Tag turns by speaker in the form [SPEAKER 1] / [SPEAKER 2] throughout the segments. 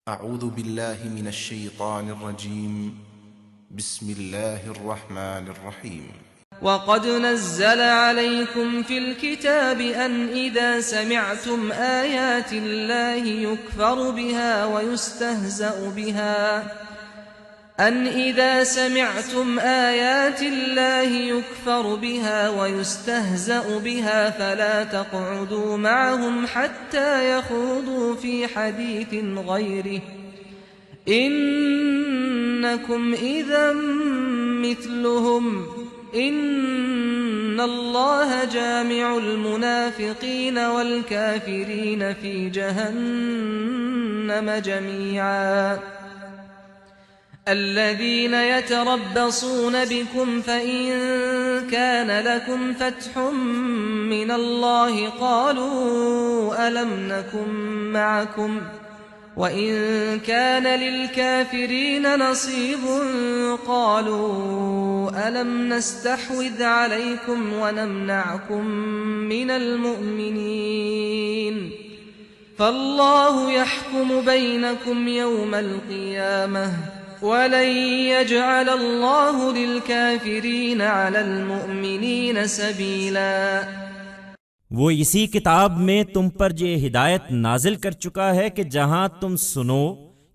[SPEAKER 1] أعوذ بالله من الشيطان الرجيم. بسم الله الرحمن الرحيم.
[SPEAKER 2] وقد نزل عليكم في الكتاب أن إذا سمعتم آيات الله يكفر بها ويستهزأ بها فلا تقعدوا معهم حتى يخوضوا في حديث غيره إنكم إذا مثلهم إن الله جامع المنافقين والكافرين في جهنم جميعا الذين يتربصون بكم فإن كان لكم فتح من الله قالوا ألم نكن معكم وإن كان للكافرين نصيب قالوا ألم نستحوذ عليكم ونمنعكم من المؤمنين فالله يحكم بينكم يوم القيامة ولن يجعل الله للكافرين على المؤمنين سبيلا۔
[SPEAKER 3] وہ اسی کتاب میں تم پر یہ ہدایت نازل کر چکا ہے کہ جہاں تم سنو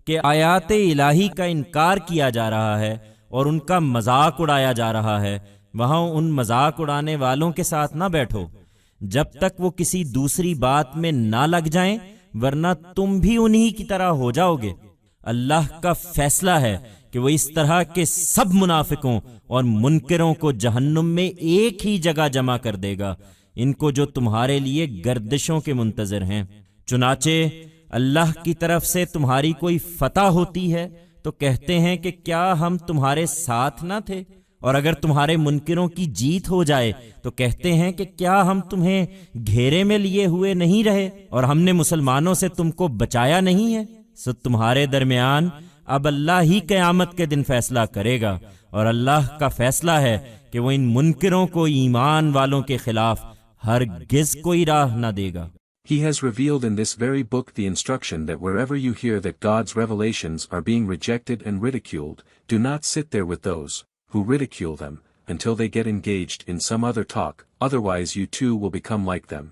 [SPEAKER 3] کہ آیات الہی کا انکار کیا جا رہا ہے اور ان کا مذاق اڑایا جا رہا ہے، وہاں ان مذاق اڑانے والوں کے ساتھ نہ بیٹھو جب تک وہ کسی دوسری بات میں نہ لگ جائیں، ورنہ تم بھی انہی کی طرح ہو جاؤ گے۔ اللہ کا فیصلہ ہے کہ وہ اس طرح کے سب منافقوں اور منکروں کو جہنم میں ایک ہی جگہ جمع کر دے گا، ان کو جو تمہارے لیے گردشوں کے منتظر ہیں۔ چنانچہ اللہ کی طرف سے تمہاری کوئی فتح ہوتی ہے تو کہتے ہیں کہ کیا ہم تمہارے ساتھ نہ تھے، اور اگر تمہارے منکروں کی جیت ہو جائے تو کہتے ہیں کہ کیا ہم تمہیں گھیرے میں لیے ہوئے نہیں رہے اور ہم نے مسلمانوں سے تم کو بچایا نہیں ہے۔ سو تمہارے درمیان اب اللہ ہی قیامت کے دن فیصلہ کرے گا، اور اللہ کا فیصلہ ہے کہ وہ ان منکروں کو ایمان والوں کے خلاف ہرگز کوئی راہ نہ دے گا۔
[SPEAKER 4] He has revealed in this very book the instruction that wherever you hear that God's revelations are being rejected and ridiculed, do not sit there with those who ridicule them until they get engaged in some other talk, otherwise you too will become like them.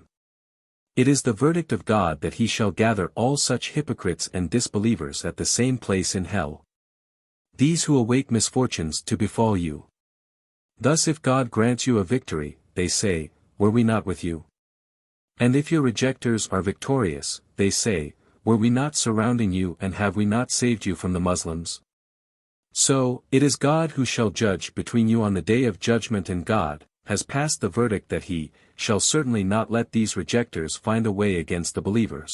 [SPEAKER 4] It is the verdict of God that he shall gather all such hypocrites and disbelievers at the same place in hell. These who await misfortunes to befall you. Thus if God grants you a victory, they say, were we not with you? And if your rejectors are victorious, they say, were we not surrounding you and have we not saved you from the Muslims? So, it is God who shall judge between you on the day of judgment, and God has passed the verdict that he shall certainly not let these rejectors find a way against the believers.